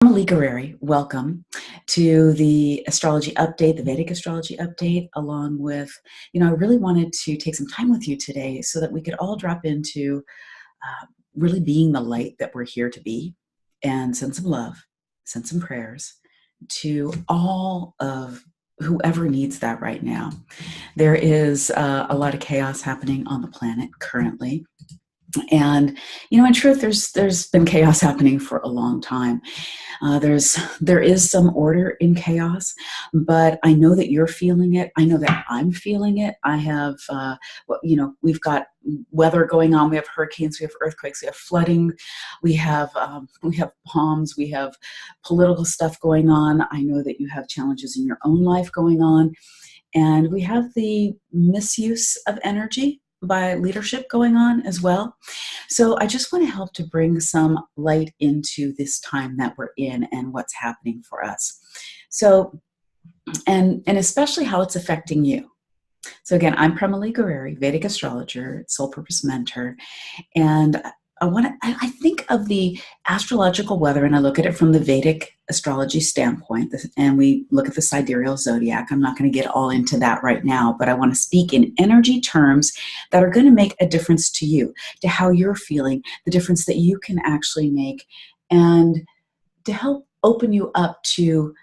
I'm Malika Rary. Welcome to the astrology update, the Vedic astrology update, along with, I really wanted to take some time with you today so that we could all drop into really being the light that we're here to be and send some love, send some prayers to all of whoever needs that right now. There is a lot of chaos happening on the planet currently. And, in truth, there's been chaos happening for a long time. There is some order in chaos, but I know that you're feeling it. I know that I'm feeling it. I have, we've got weather going on. We have hurricanes, we have earthquakes, we have flooding, we have bombs, we have political stuff going on. I know that you have challenges in your own life going on, and we have the misuse of energy by leadership going on as well. So I just want to help to bring some light into this time that we're in and what's happening for us. So, and especially how it's affecting you. So again, I'm Malika Rary, Vedic astrologer, soul purpose mentor, and I think of the astrological weather, and I look at it from the Vedic astrology standpoint, and we look at the sidereal zodiac. I'm not going to get all into that right now, but I want to speak in energy terms that are going to make a difference to you, to how you're feeling, the difference that you can actually make, and to help open you up to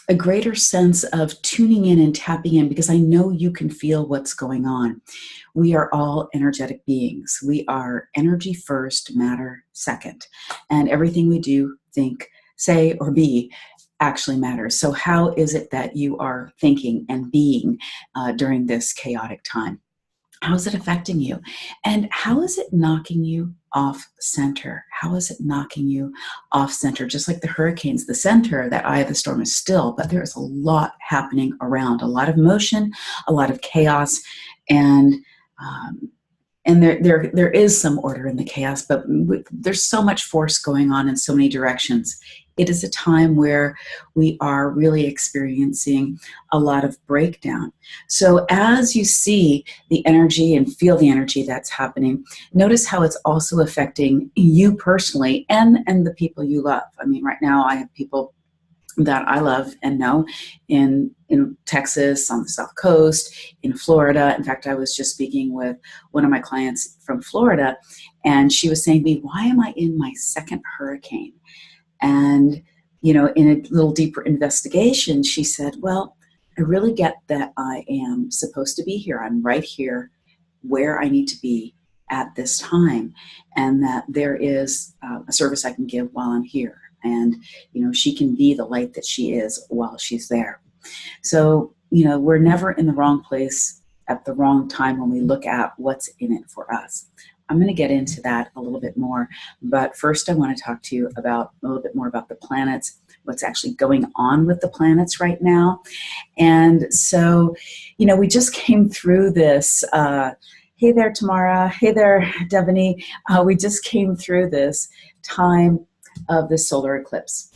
a greater sense of tuning in and tapping in, because I know you can feel what's going on. We are all energetic beings. We are energy first, matter second. And everything we do, think, say, or be actually matters. So how is it that you are thinking and being during this chaotic time? How is it affecting you? And how is it knocking you off center? How is it knocking you off center? Just like the hurricanes, the center, that eye of the storm is still, but there's a lot happening around, a lot of motion, a lot of chaos, and there is some order in the chaos, but there's so much force going on in so many directions. It is a time where we are really experiencing a lot of breakdown. So as you see the energy and feel the energy that's happening, notice how it's also affecting you personally and the people you love. I mean, right now I have people that I love and know in Texas, on the South Coast, in Florida. In fact, I was just speaking with one of my clients from Florida, and she was saying to me, why am I in my second hurricane? And, in a little deeper investigation, she said, well, I really get that I am supposed to be here. I'm right here where I need to be at this time, and that there is a service I can give while I'm here. And, she can be the light that she is while she's there. So, we're never in the wrong place at the wrong time when we look at what's in it for us. I'm going to get into that a little bit more, but first I want to talk to you about a little bit more about the planets, what's actually going on with the planets right now. And so, we just came through this, hey there, Tamara, hey there, Devani, we just came through this time of the solar eclipse.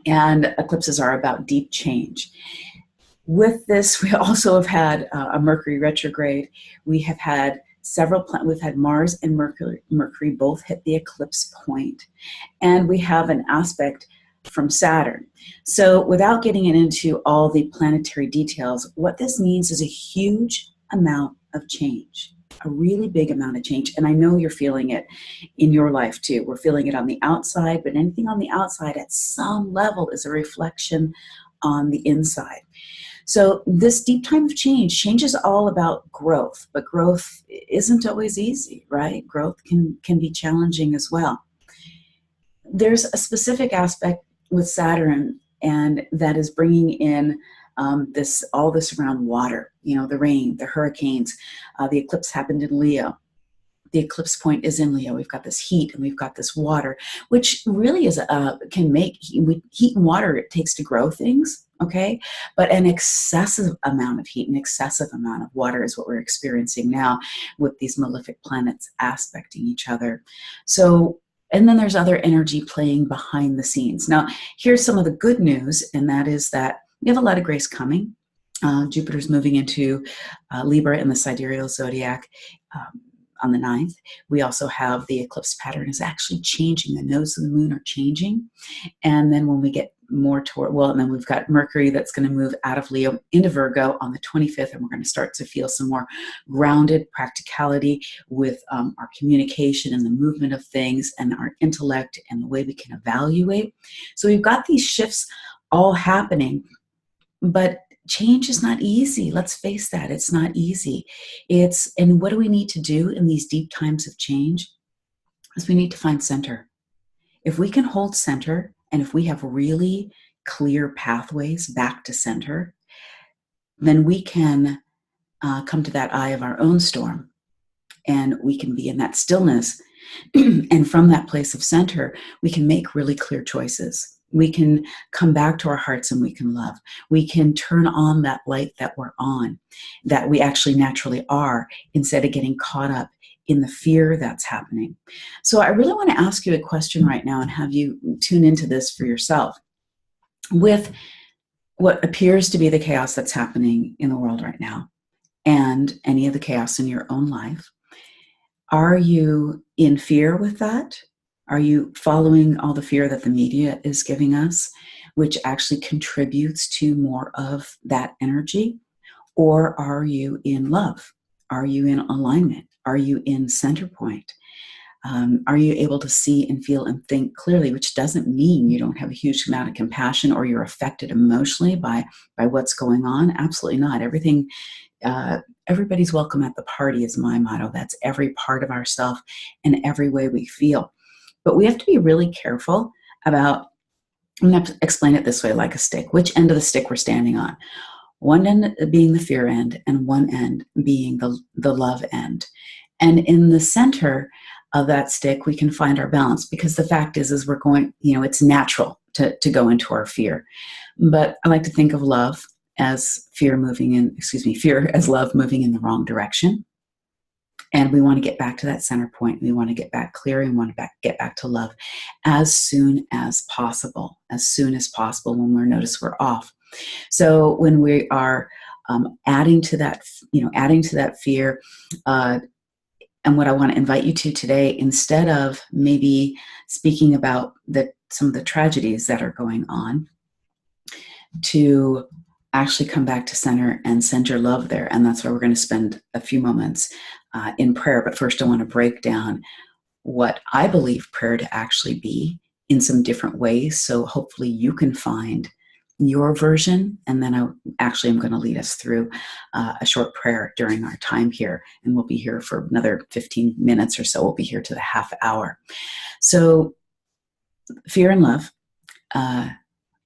And eclipses are about deep change. With this, we also have had a Mercury retrograde. We have had we've had Mars and Mercury both hit the eclipse point. And we have an aspect from Saturn. So without getting into all the planetary details, what this means is a huge amount of change. A really big amount of change. And I know you're feeling it in your life too. We're feeling it on the outside, but anything on the outside at some level is a reflection on the inside. So this deep time of change is all about growth, but growth isn't always easy, right? Growth can be challenging as well. There's a specific aspect with Saturn, and that is bringing in all this around water, the rain, the hurricanes. The eclipse happened in Leo. The eclipse point is in Leo. We've got this heat and we've got this water, which really is can make heat and water it takes to grow things, okay? But an excessive amount of heat, an excessive amount of water is what we're experiencing now with these malefic planets aspecting each other. So, and then there's other energy playing behind the scenes. Now, here's some of the good news, and that is that we have a lot of grace coming. Jupiter's moving into Libra in the sidereal zodiac. on the 9th. We also have the eclipse pattern is actually changing. The nodes of the moon are changing. And then when we get more toward, well, and then we've got Mercury that's going to move out of Leo into Virgo on the 25th, and we're going to start to feel some more grounded practicality with our communication and the movement of things and our intellect and the way we can evaluate. So we've got these shifts all happening, but change is not easy. Let's face that. It's not easy. And what do we need to do in these deep times of change? Is we need to find center. If we can hold center, and if we have really clear pathways back to center, then we can come to that eye of our own storm, and we can be in that stillness. And from that place of center, we can make really clear choices. We can come back to our hearts and we can love. We can turn on that light that we're on, that we actually naturally are, instead of getting caught up in the fear that's happening. So I really want to ask you a question right now and have you tune into this for yourself. With what appears to be the chaos that's happening in the world right now, and any of the chaos in your own life, are you in fear with that? Are you following all the fear that the media is giving us, which actually contributes to more of that energy? Or are you in love? Are you in alignment? Are you in center point? Are you able to see and feel and think clearly, which doesn't mean you don't have a huge amount of compassion or you're affected emotionally by what's going on? Absolutely not. Everybody's welcome at the party is my motto. That's every part of ourself and every way we feel. But we have to be really careful about, I'm going to explain it this way, like a stick, which end of the stick we're standing on. One end being the fear end and one end being the love end. And in the center of that stick, we can find our balance, because the fact is we're going, it's natural to go into our fear. But I like to think of love as fear as love moving in the wrong direction. And we want to get back to that center point. We want to get back clear and want to get back to love as soon as possible when we notice we're off. So when we are adding to that fear, and what I want to invite you to today, instead of maybe speaking about some of the tragedies that are going on, to actually come back to center and send your love there. And that's where we're going to spend a few moments in prayer. But first, I want to break down what I believe prayer to actually be in some different ways. So hopefully you can find your version. And then I'm going to lead us through a short prayer during our time here. And we'll be here for another 15 minutes or so. We'll be here to the half hour. So fear and love.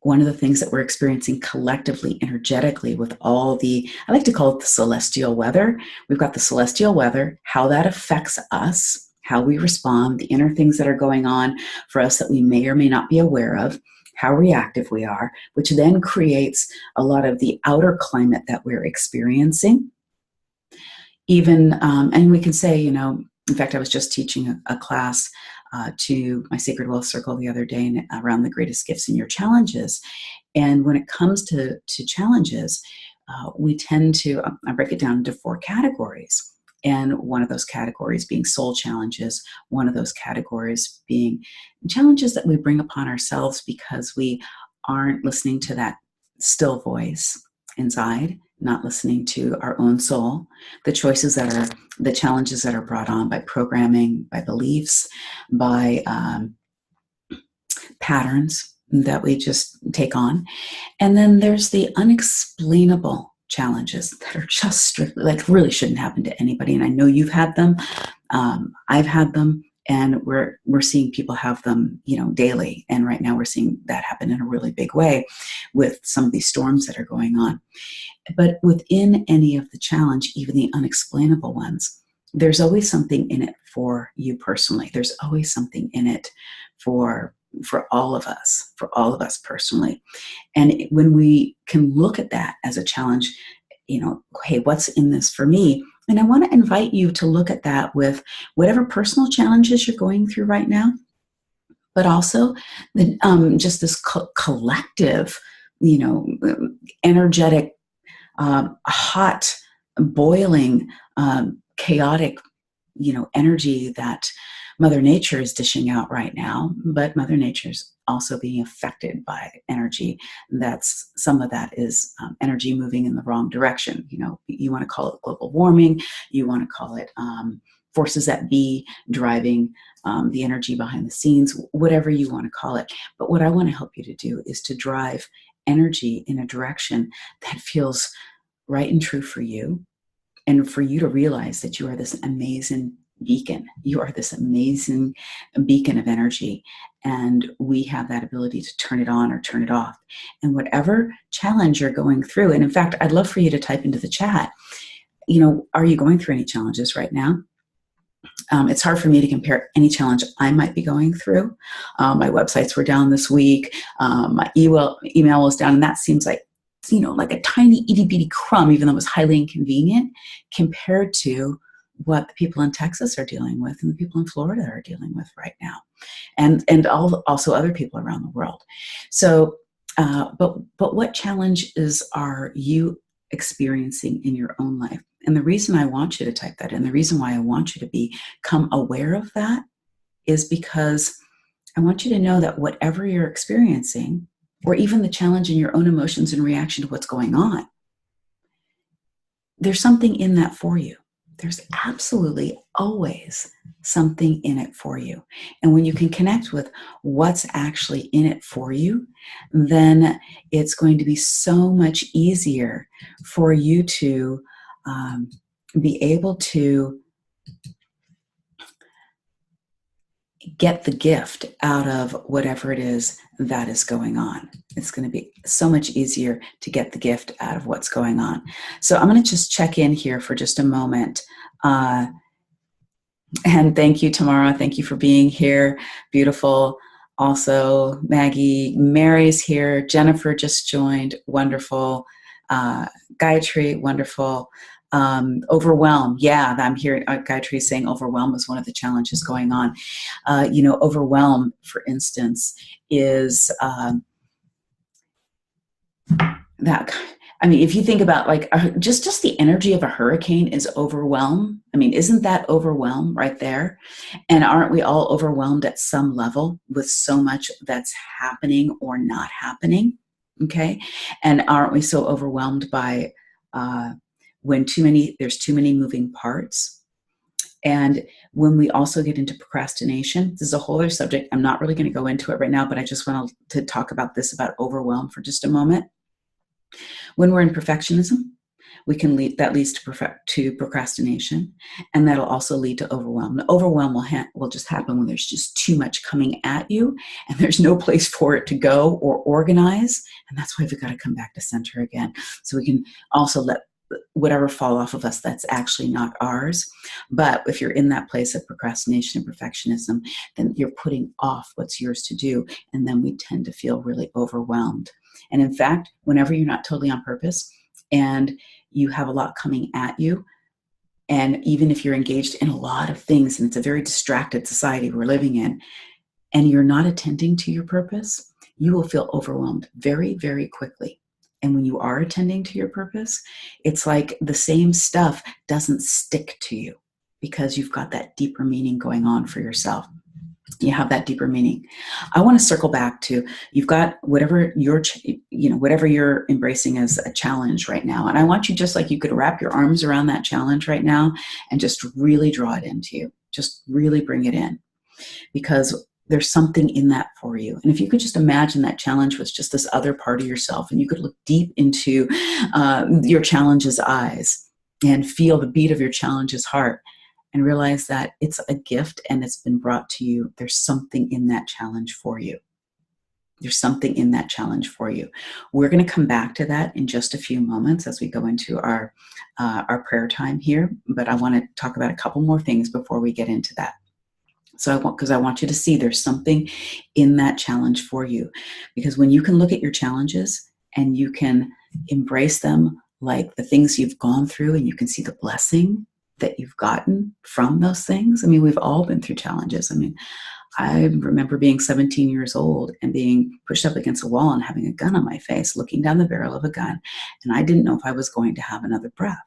One of the things that we're experiencing collectively, energetically, with all I like to call it the celestial weather. We've got the celestial weather, how that affects us, how we respond, the inner things that are going on for us that we may or may not be aware of, how reactive we are, which then creates a lot of the outer climate that we're experiencing. Even, and we can say, in fact, I was just teaching a class to my Sacred Wealth Circle the other day around the greatest gifts in your challenges. And when it comes to challenges, we tend to, I break it down into 4 categories. And one of those categories being soul challenges, one of those categories being challenges that we bring upon ourselves because we aren't listening to that still voice inside, not listening to our own soul, the challenges that are brought on by programming, by beliefs, by patterns that we just take on. And then there's the unexplainable challenges that are just strictly, really shouldn't happen to anybody. And I know you've had them. I've had them. And we're seeing people have them, daily. And right now we're seeing that happen in a really big way with some of these storms that are going on. But within any of the challenge, even the unexplainable ones, there's always something in it for you personally. There's always something in it for all of us personally. And when we can look at that as a challenge, hey, what's in this for me? And I want to invite you to look at that with whatever personal challenges you're going through right now, but also just this collective, energetic, hot, boiling, chaotic energy that Mother Nature is dishing out right now, but Mother Nature's also being affected by energy. Some of that is energy moving in the wrong direction. You want to call it global warming, you want to call it forces that be driving the energy behind the scenes, whatever you want to call it. But what I want to help you to do is to drive energy in a direction that feels right and true for you, and for you to realize that you are this amazing beacon. You are this amazing beacon of energy, and we have that ability to turn it on or turn it off. And whatever challenge you're going through, and in fact, I'd love for you to type into the chat, are you going through any challenges right now? It's hard for me to compare any challenge I might be going through. My websites were down this week. My email was down, and that seems like a tiny itty bitty crumb, even though it was highly inconvenient, compared to what the people in Texas are dealing with and the people in Florida are dealing with right now, and also other people around the world. So, but what challenges are you experiencing in your own life? And the reason I want you to type that in, the reason why I want you to become aware of that, is because I want you to know that whatever you're experiencing, or even the challenge in your own emotions in reaction to what's going on, there's something in that for you. There's absolutely always something in it for you. And when you can connect with what's actually in it for you, then it's going to be so much easier for you to be able to get the gift out of whatever it is that is going on. It's going to be so much easier to get the gift out of what's going on. So I'm going to just check in here for just a moment. And thank you, Tamara. Thank you for being here. Beautiful. Also, Maggie, Mary's here. Jennifer just joined. Wonderful. Gayatri, wonderful. Overwhelm. Yeah, I'm hearing Gayatri saying overwhelm is one of the challenges going on. Overwhelm, for instance, is that. I mean, if you think about just the energy of a hurricane is overwhelm. I mean, isn't that overwhelm right there? And aren't we all overwhelmed at some level with so much that's happening or not happening? Okay. And aren't we so overwhelmed by when there's too many moving parts? And when we also get into procrastination, this is a whole other subject. I'm not really going to go into it right now, but I just want to talk about overwhelm for just a moment. When we're in perfectionism, that leads to procrastination, and that'll also lead to overwhelm. The overwhelm will just happen when there's just too much coming at you, and there's no place for it to go or organize, and that's why we've got to come back to center again, so we can also let whatever fall off of us that's actually not ours. But if you're in that place of procrastination and perfectionism, then you're putting off what's yours to do, and then we tend to feel really overwhelmed. And in fact, whenever you're not totally on purpose and you have a lot coming at you, and even if you're engaged in a lot of things, and it's a very distracted society we're living in, and you're not attending to your purpose, you will feel overwhelmed very, very quickly. And when you are attending to your purpose, it's like the same stuff doesn't stick to you because you've got that deeper meaning going on for yourself. You have that deeper meaning. I want to circle back to, you've got whatever you're embracing as a challenge right now. And I want you, just like you could wrap your arms around that challenge right now and just really draw it into you. Just really bring it in, because there's something in that for you. And if you could just imagine that challenge was just this other part of yourself, and you could look deep into your challenge's eyes and feel the beat of your challenge's heart, and realize that it's a gift and it's been brought to you. There's something in that challenge for you. There's something in that challenge for you. We're going to come back to that in just a few moments as we go into our prayer time here. But I want to talk about a couple more things before we get into that. Because I want you to see there's something in that challenge for you. Because when you can look at your challenges and you can embrace them like the things you've gone through, and you can see the blessing that you've gotten from those things. I mean, we've all been through challenges. I mean, I remember being 17 years old and being pushed up against a wall and having a gun on my face, looking down the barrel of a gun, and I didn't know if I was going to have another breath.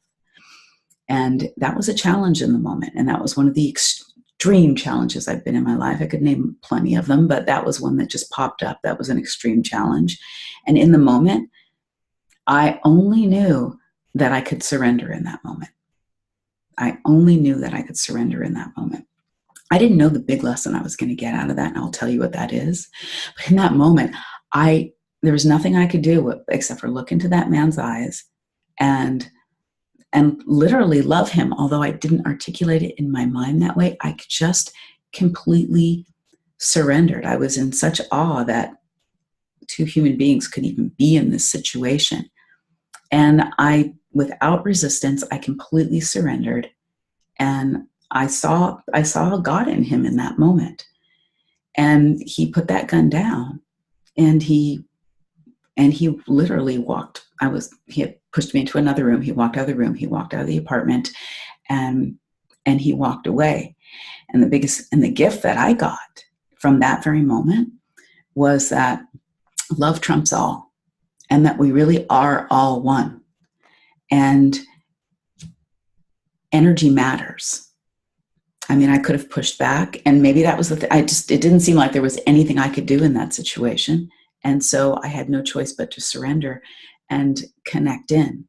And that was a challenge in the moment. And that was one of the extreme challenges I've been in my life. I could name plenty of them, but that was one that just popped up. That was an extreme challenge. And in the moment, I only knew that I could surrender in that moment. I only knew that I could surrender in that moment. I didn't know the big lesson I was going to get out of that, and I'll tell you what that is. But in that moment, there was nothing I could do except for look into that man's eyes and literally love him. Although I didn't articulate it in my mind that way, I just completely surrendered. I was in such awe that two human beings could even be in this situation. And without resistance, I completely surrendered. And I saw God in him in that moment. And he put that gun down, and he literally walked. He had pushed me into another room. He walked out of the room. He walked out of the apartment, and he walked away. And the gift that I got from that very moment was that love trumps all, and that we really are all one. And energy matters. I mean, I could have pushed back, and maybe that was the thing. It didn't seem like there was anything I could do in that situation. And so I had no choice but to surrender and connect in.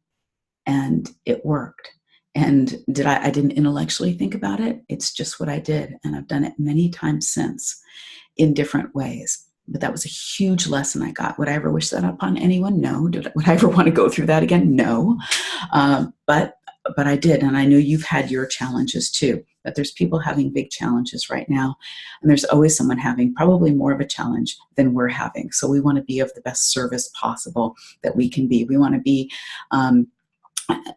And it worked. And I didn't intellectually think about it. It's just what I did. And I've done it many times since in different ways. But that was a huge lesson I got. Would I ever wish that upon anyone? No. Would I ever want to go through that again? No. But I did. And I know you've had your challenges too. But there's people having big challenges right now. And there's always someone having probably more of a challenge than we're having. So we want to be of the best service possible that we can be. We want to be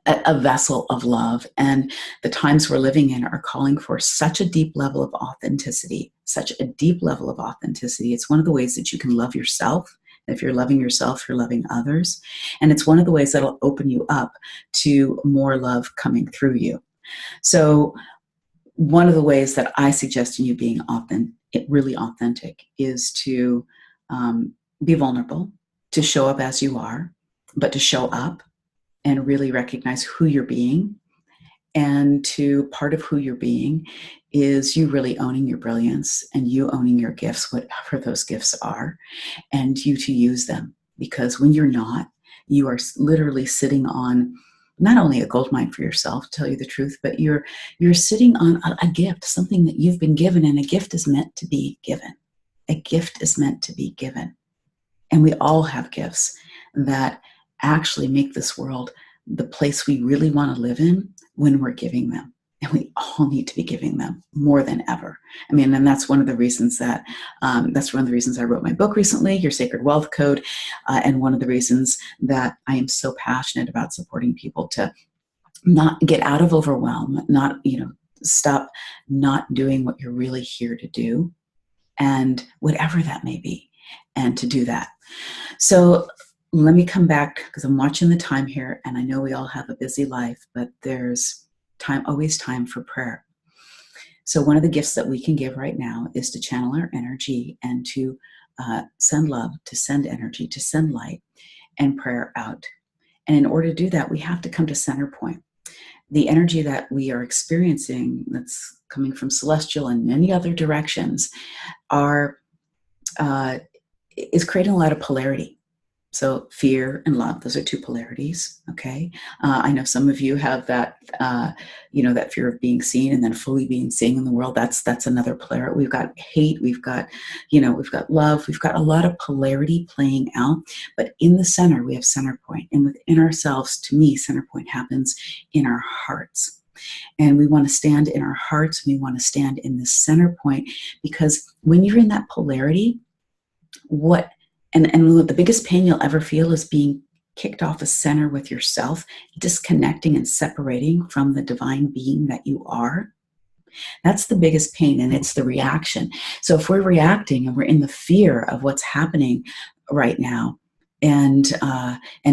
a vessel of love. And the times we're living in are calling for such a deep level of authenticity, such a deep level of authenticity. It's one of the ways that you can love yourself. If you're loving yourself, you're loving others. And it's one of the ways that'll open you up to more love coming through you. So one of the ways that I suggest in you being really authentic is to be vulnerable, to show up as you are, but to show up and really recognize who you're being. And part of who you're being is you really owning your brilliance and you owning your gifts, whatever those gifts are, and you to use them. Because when you're not, you are literally sitting on not only a gold mine for yourself, to tell you the truth, but you're sitting on a gift, something that you've been given, and a gift is meant to be given. A gift is meant to be given. And we all have gifts that actually make this world the place we really want to live in when we're giving them. And we all need to be giving them more than ever. I mean, and that's one of the reasons I wrote my book recently, Your Sacred Wealth Code, and one of the reasons that I am so passionate about supporting people to not get out of overwhelm, stop not doing what you're really here to do, and whatever that may be, and to do that. So let me come back, because I'm watching the time here, and I know we all have a busy life, but there's always time for prayer. So one of the gifts that we can give right now is to channel our energy and to send love, to send energy, to send light and prayer out. And in order to do that, we have to come to center point. The energy that we are experiencing that's coming from celestial and many other directions is creating a lot of polarity. So fear and love, those are two polarities, okay? I know some of you have that, that fear of being seen and then fully being seen in the world. That's another polarity. We've got hate, we've got love, we've got a lot of polarity playing out. But in the center, we have center point. And within ourselves, to me, center point happens in our hearts. And we want to stand in our hearts, and we want to stand in the center point, because when you're in that polarity, And the biggest pain you'll ever feel is being kicked off a center with yourself, disconnecting and separating from the divine being that you are. That's the biggest pain, and it's the reaction. So if we're reacting and we're in the fear of what's happening right now, and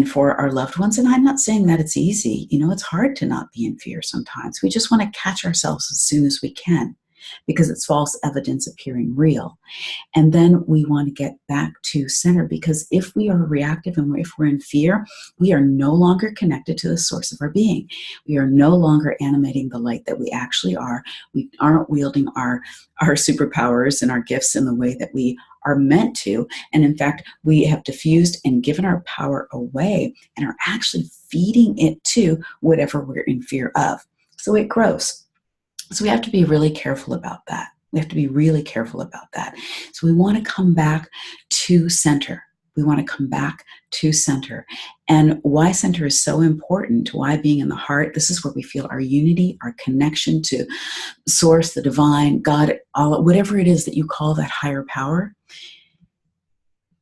for our loved ones, and I'm not saying that it's easy. It's hard to not be in fear sometimes. We just want to catch ourselves as soon as we can. because it's false evidence appearing real. And then we want to get back to center, because if we are reactive and if we're in fear, we are no longer connected to the source of our being. We are no longer animating the light that we actually are. We aren't wielding our superpowers and our gifts in the way that we are meant to. And in fact, we have diffused and given our power away and are actually feeding it to whatever we're in fear of. So it grows. So we have to be really careful about that. We have to be really careful about that. So we want to come back to center. We want to come back to center. And why center is so important, why being in the heart, this is where we feel our unity, our connection to source, the divine, God, all, whatever it is that you call that higher power,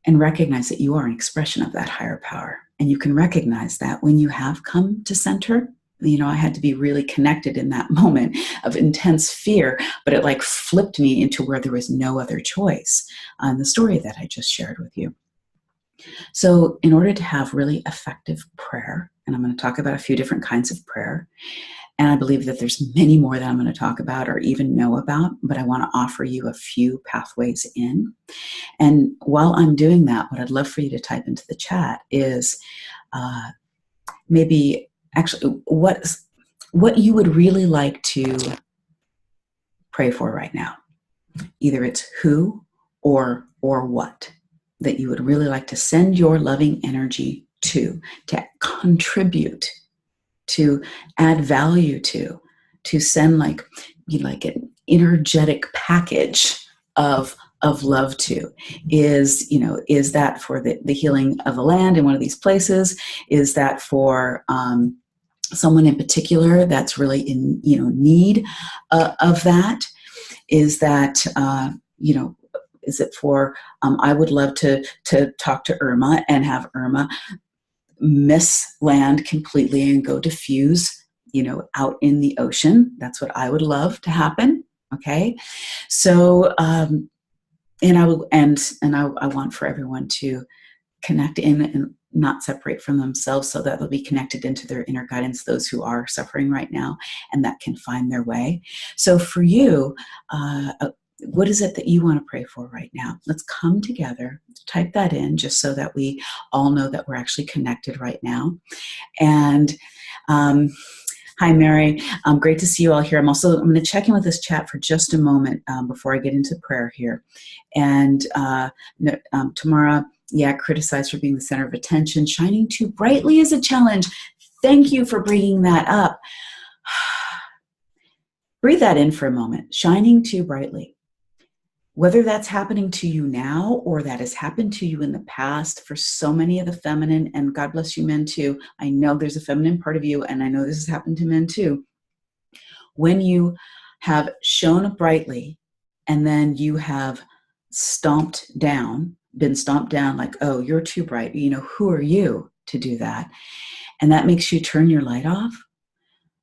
and recognize that you are an expression of that higher power. And you can recognize that when you have come to center. You know, I had to be really connected in that moment of intense fear, but it like flipped me into where there was no other choice. The story that I just shared with you. So in order to have really effective prayer, and I'm going to talk about a few different kinds of prayer, and I believe that there's many more that I'm going to talk about or even know about, but I want to offer you a few pathways in. And while I'm doing that, what I'd love for you to type into the chat is maybe actually what you would really like to pray for right now. Either it's who or what that you would really like to send your loving energy to contribute, to add value to send like an energetic package of love to. Is that for the healing of the land in one of these places? Is that for someone in particular that's really in need of that? Is that is it for I would love to talk to Irma and have Irma miss land completely and go diffuse out in the ocean. That's what I would love to happen. Okay, so and I want for everyone to connect in and not separate from themselves, so that they'll be connected into their inner guidance, those who are suffering right now, and that can find their way. So for you, what is it that you want to pray for right now? Let's come together, type that in, just so that we all know that we're actually connected right now. And hi, Mary. Great to see you all here. I'm going to check in with this chat for just a moment before I get into prayer here. And Tamara, criticized for being the center of attention. Shining too brightly is a challenge. Thank you for bringing that up. Breathe that in for a moment. Shining too brightly. Whether that's happening to you now or that has happened to you in the past, for so many of the feminine, and God bless you men too. I know there's a feminine part of you, and I know this has happened to men too. When you have shone brightly and then you have been stomped down like, oh, you're too bright. Who are you to do that? And that makes you turn your light off.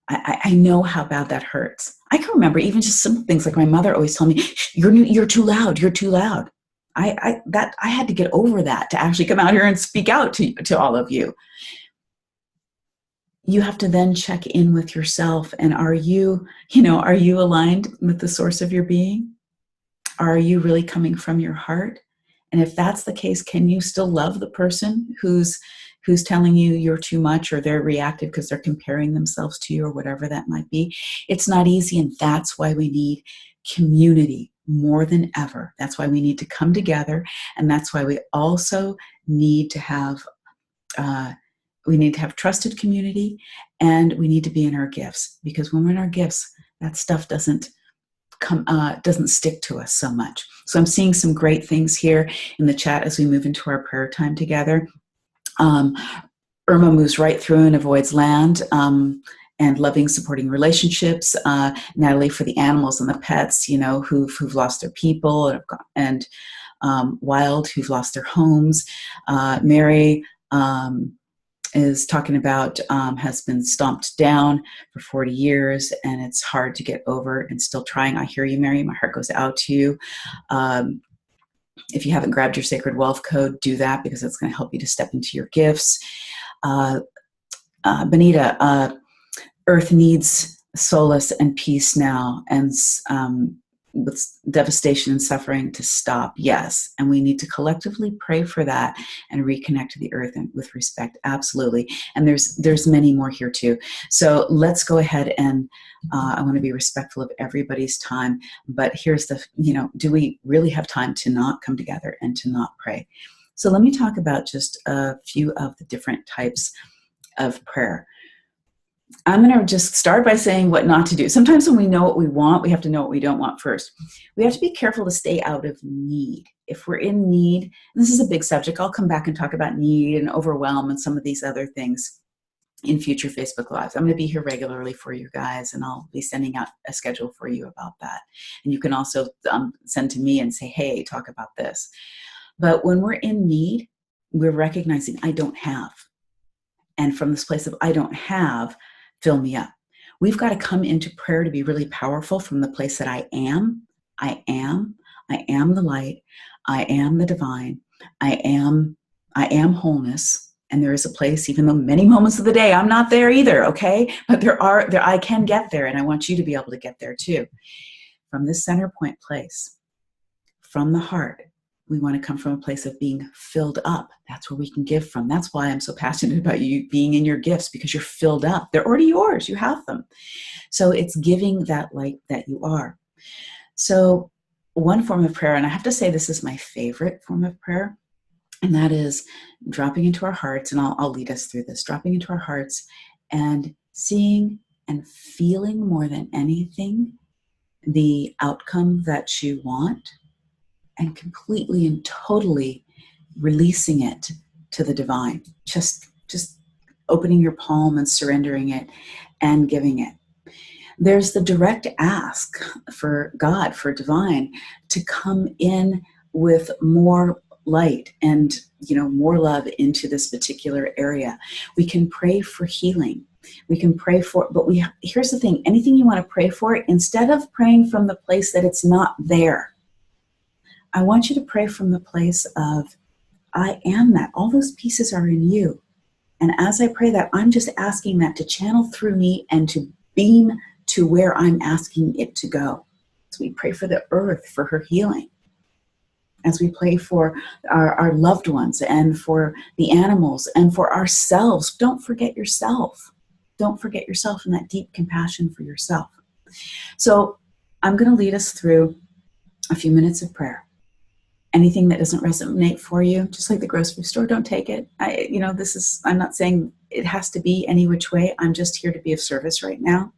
I know how bad that hurts. I can remember even just simple things like my mother always told me, you're too loud, you're too loud. I had to get over that to actually come out here and speak out to all of you. You have to then check in with yourself, and are you aligned with the source of your being? Are you really coming from your heart? And if that's the case, can you still love the person who's telling you you're too much, or they're reactive because they're comparing themselves to you, or whatever that might be? It's not easy, and that's why we need community more than ever. That's why we need to come together, and that's why we also need to have trusted community, and we need to be in our gifts, because when we're in our gifts, that stuff doesn't stick to us so much. So I'm seeing some great things here in the chat as we move into our prayer time together. Irma moves right through and avoids land, and loving, supporting relationships. Natalie, for the animals and the pets, who've lost their people, and Wild, who've lost their homes. Mary is talking about has been stomped down for 40 years, and it's hard to get over, and still trying. I hear you, Mary. My heart goes out to you. If you haven't grabbed your Sacred Wealth Code, do that, because it's going to help you to step into your gifts. Benita, Earth needs solace and peace now, and with devastation and suffering to stop? Yes. And we need to collectively pray for that and reconnect to the earth and with respect. Absolutely. And there's many more here too. So let's go ahead and I want to be respectful of everybody's time. But here's the, do we really have time to not come together and to not pray? So let me talk about just a few of the different types of prayer. I'm going to just start by saying what not to do. Sometimes when we know what we want, we have to know what we don't want first. We have to be careful to stay out of need. If we're in need, and this is a big subject, I'll come back and talk about need and overwhelm and some of these other things in future Facebook Lives. I'm going to be here regularly for you guys, and I'll be sending out a schedule for you about that. And you can also send to me and say, hey, talk about this. But when we're in need, we're recognizing I don't have. And from this place of I don't have, fill me up. We've got to come into prayer to be really powerful from the place that I am. I am the light. I am the divine. I am wholeness. And there is a place, even though many moments of the day I'm not there either, okay? But I can get there, and I want you to be able to get there too. From this center point place, from the heart, we want to come from a place of being filled up. That's where we can give from. That's why I'm so passionate about you being in your gifts, because you're filled up. They're already yours. You have them. So it's giving that light that you are. So one form of prayer, and I have to say this is my favorite form of prayer, and that is dropping into our hearts, and I'll lead us through this, dropping into our hearts and seeing and feeling more than anything the outcome that you want, and completely and totally releasing it to the divine. Just opening your palm and surrendering it and giving it. There's the direct ask for God, for divine, to come in with more light and more love into this particular area. We can pray for healing. We can pray for, but here's the thing, anything you want to pray for, instead of praying from the place that it's not there, I want you to pray from the place of, I am that. All those pieces are in you. And as I pray that, I'm just asking that to channel through me and to beam to where I'm asking it to go. So we pray for the earth, for her healing. As we pray for our loved ones and for the animals and for ourselves. Don't forget yourself. Don't forget yourself and that deep compassion for yourself. So I'm going to lead us through a few minutes of prayer. Anything that doesn't resonate for you, just like the grocery store, don't take it. I'm not saying it has to be any which way. I'm just here to be of service right now.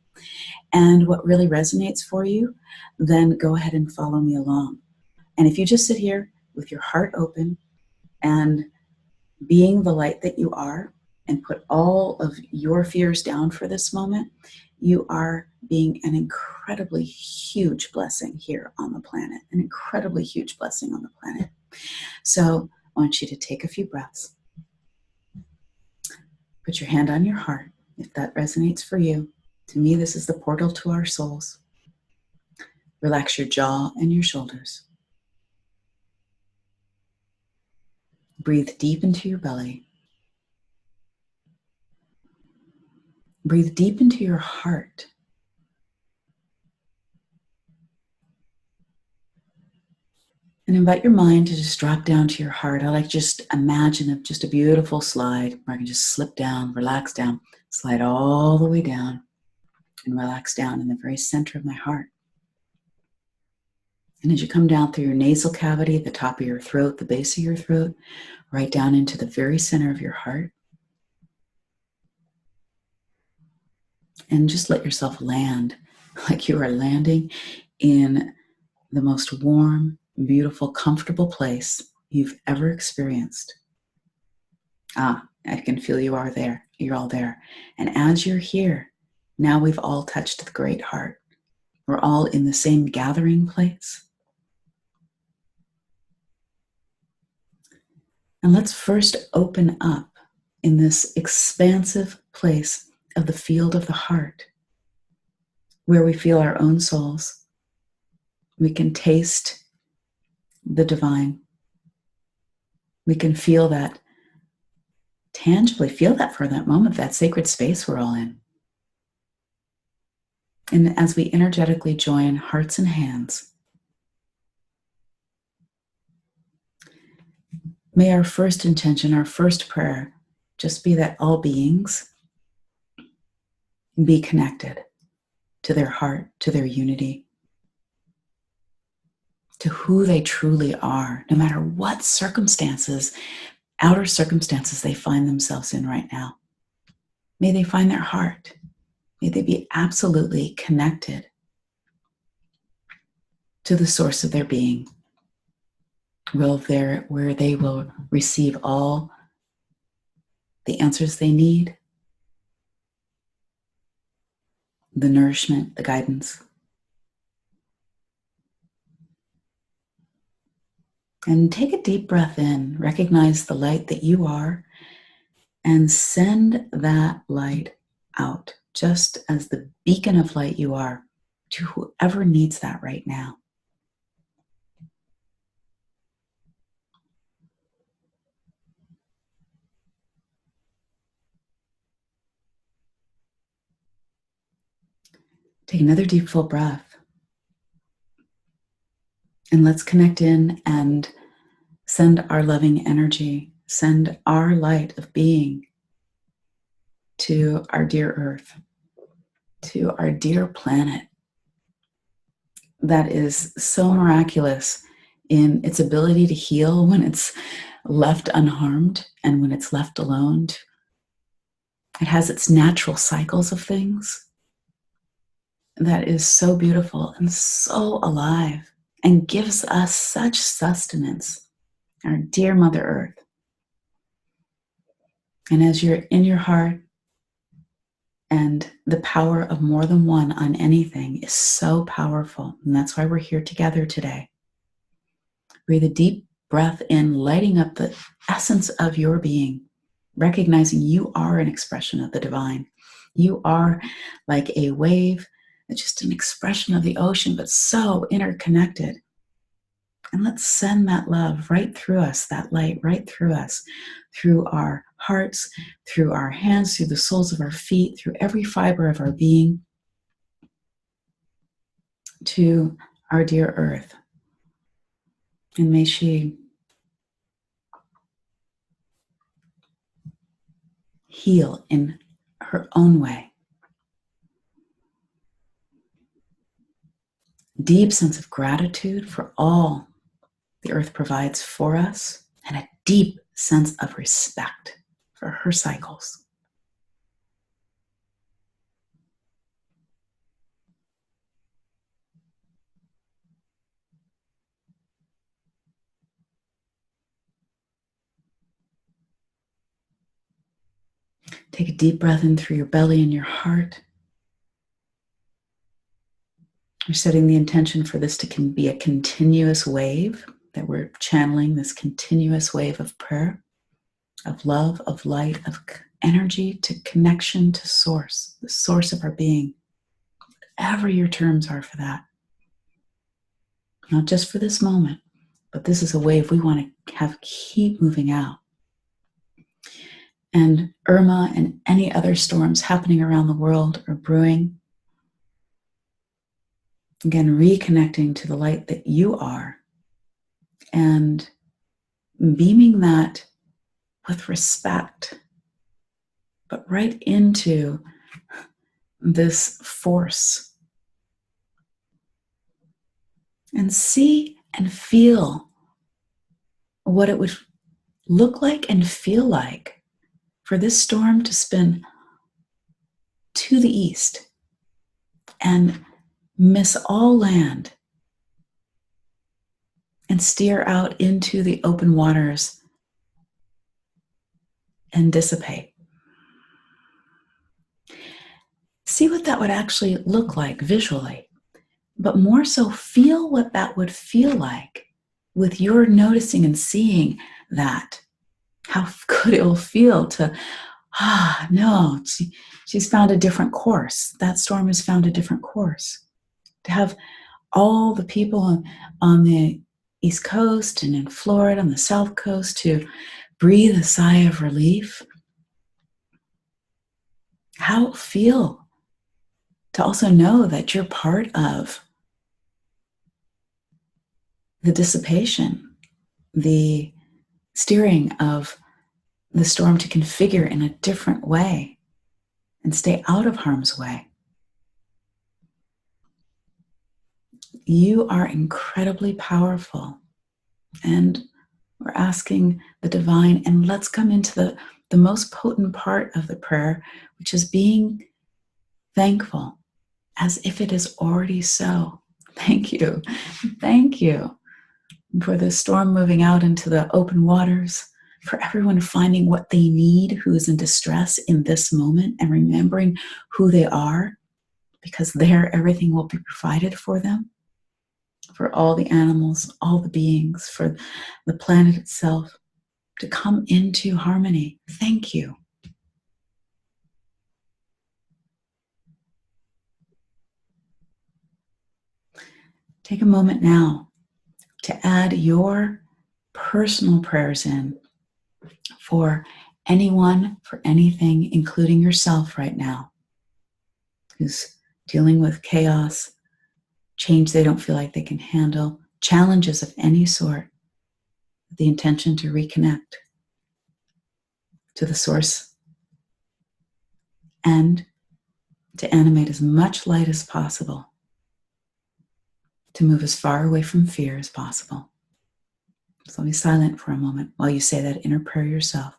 And what really resonates for you, then go ahead and follow me along. And if you just sit here with your heart open and being the light that you are, and put all of your fears down for this moment, you are being an incredibly huge blessing here on the planet, an incredibly huge blessing on the planet. So I want you to take a few breaths. Put your hand on your heart if that resonates for you. To me, this is the portal to our souls. Relax your jaw and your shoulders. Breathe deep into your belly. Breathe deep into your heart. And invite your mind to just drop down to your heart. I like just imagine just a beautiful slide where I can just slip down, relax down, slide all the way down and relax down in the very center of my heart. And as you come down through your nasal cavity, the top of your throat, the base of your throat, right down into the very center of your heart. And just let yourself land like you are landing in the most warm, beautiful, comfortable place you've ever experienced. I can feel you are there. You're all there. And as you're here, now we've all touched the great heart. We're all in the same gathering place. And let's first open up in this expansive place of the field of the heart, where we feel our own souls. We can taste the divine. We can feel that, tangibly feel that for that moment, that sacred space we're all in. And as we energetically join hearts and hands, May our first intention, our first prayer, just be that all beings be connected to their heart, to their unity, to who they truly are, no matter what circumstances, outer circumstances they find themselves in right now. May they find their heart. May they be absolutely connected to the source of their being, where they will receive all the answers they need, the nourishment, the guidance. And take a deep breath in, recognize the light that you are, and send that light out, just as the beacon of light you are, to whoever needs that right now. Take another deep, full breath. And let's connect in and send our loving energy, send our light of being to our dear Earth, to our dear planet that is so miraculous in its ability to heal when it's left unharmed and when it's left alone. It has its natural cycles of things that is so beautiful and so alive and gives us such sustenance, our dear Mother Earth. And as you're in your heart, and the power of more than one on anything is so powerful, and that's why we're here together today. Breathe a deep breath in, lighting up the essence of your being, recognizing you are an expression of the divine. You are like a wave, just an expression of the ocean, but so interconnected. And let's send that love right through us, that light right through us, through our hearts, through our hands, through the soles of our feet, through every fiber of our being, to our dear Earth. And may she heal in her own way. Deep sense of gratitude for all the Earth provides for us, and a deep sense of respect for her cycles. Take a deep breath in through your belly and your heart. We're setting the intention for this to be a continuous wave, that we're channeling this continuous wave of prayer, of love, of light, of energy to connection to source, the source of our being. Whatever your terms are for that. Not just for this moment, but this is a wave we want to have keep moving out. And Irma and any other storms happening around the world are brewing. Again, reconnecting to the light that you are and beaming that with respect, but right into this force. And see and feel what it would look like and feel like for this storm to spin to the east and miss all land and steer out into the open waters and dissipate. See what that would actually look like visually, but more so feel what that would feel like with your noticing and seeing that. How good it will feel to, no, she's found a different course. That storm has found a different course. To have all the people on the East Coast and in Florida on the South Coast to breathe a sigh of relief. How it will feel to also know that you're part of the dissipation, the steering of the storm to configure in a different way and stay out of harm's way. You are incredibly powerful, and we're asking the divine, and let's come into the most potent part of the prayer, which is being thankful as if it is already so. Thank you. Thank you for the storm moving out into the open waters, for everyone finding what they need who is in distress in this moment and remembering who they are, because there everything will be provided for them, for all the animals, all the beings, for the planet itself to come into harmony. Thank you. Take a moment now to add your personal prayers in for anyone, for anything, including yourself right now, who's dealing with chaos, change they don't feel like they can handle, challenges of any sort, with the intention to reconnect to the source and to animate as much light as possible, to move as far away from fear as possible. So be silent for a moment while you say that inner prayer yourself.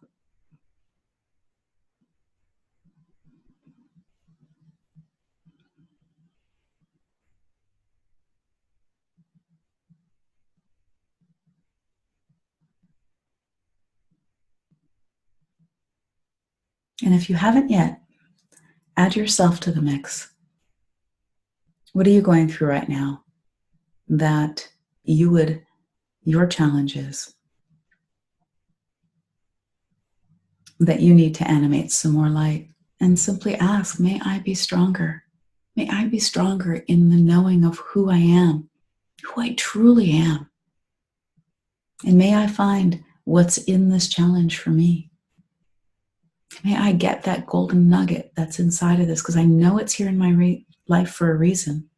And if you haven't yet, add yourself to the mix. What are you going through right now that your challenges, that you need to animate some more light? And simply ask, may I be stronger? May I be stronger in the knowing of who I am, who I truly am. And may I find what's in this challenge for me. May I get that golden nugget that's inside of this, because I know it's here in my life for a reason.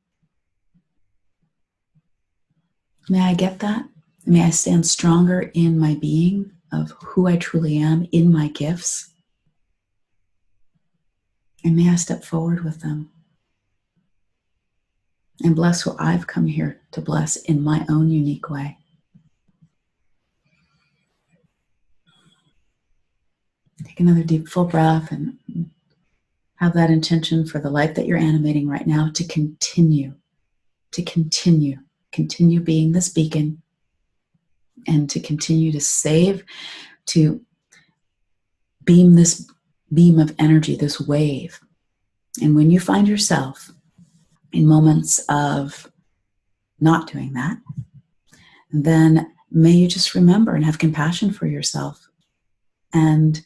May I get that? May I stand stronger in my being of who I truly am, in my gifts. And may I step forward with them and bless who I've come here to bless in my own unique way. Take another deep, full breath and have that intention for the light that you're animating right now to continue being this beacon, and to continue to save, to beam this beam of energy, this wave. And when you find yourself in moments of not doing that, then may you just remember and have compassion for yourself and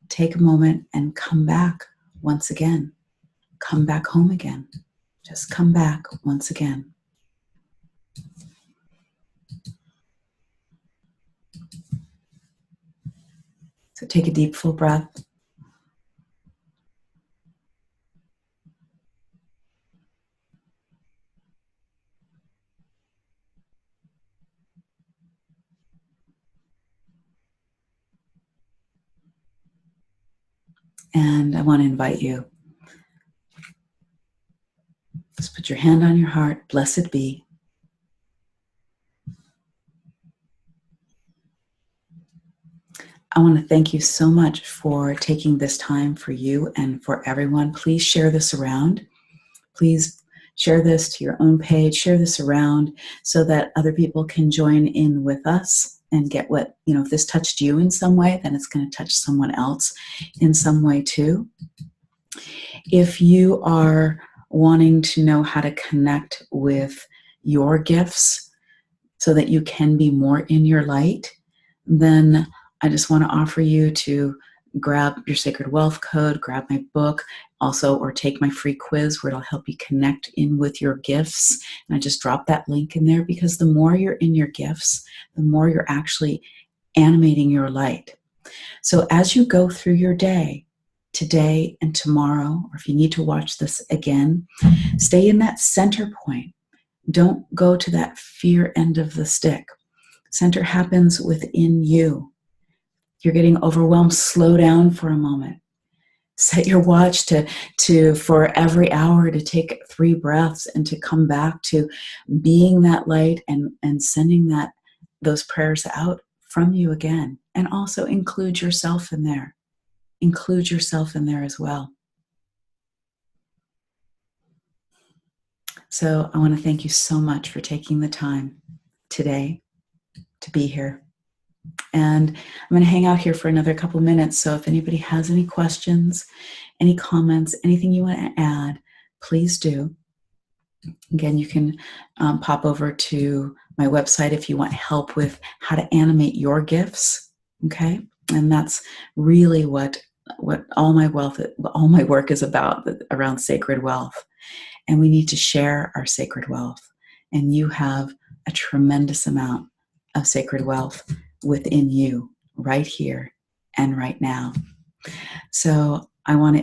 take a moment and come back once again. Come back home again. Just come back once again. So take a deep, full breath. And I want to invite you. Just put your hand on your heart. Blessed be. I want to thank you so much for taking this time for you and for everyone. Please share this around. Please share this to your own page. Share this around so that other people can join in with us and get what, if this touched you in some way, then it's going to touch someone else in some way too. If you are wanting to know how to connect with your gifts so that you can be more in your light, then I just want to offer you to grab your Sacred Wealth Code, grab my book, also, or take my free quiz where it'll help you connect in with your gifts. And I just dropped that link in there, because the more you're in your gifts, the more you're actually animating your light. So as you go through your day, today and tomorrow, or if you need to watch this again, stay in that center point. Don't go to that fear end of the stick. Center happens within you. You're getting overwhelmed, slow down for a moment. Set your watch to for every hour to take 3 breaths and to come back to being that light and sending those prayers out from you again. And also include yourself in there. Include yourself in there as well. So I want to thank you so much for taking the time today to be here. And I'm going to hang out here for another couple minutes. So if anybody has any questions, any comments, anything you want to add, please do. Again, you can pop over to my website if you want help with how to animate your gifts. Okay. And that's really what all my work is about, around sacred wealth. And we need to share our sacred wealth. And you have a tremendous amount of sacred wealth within you right here and right now. So I want to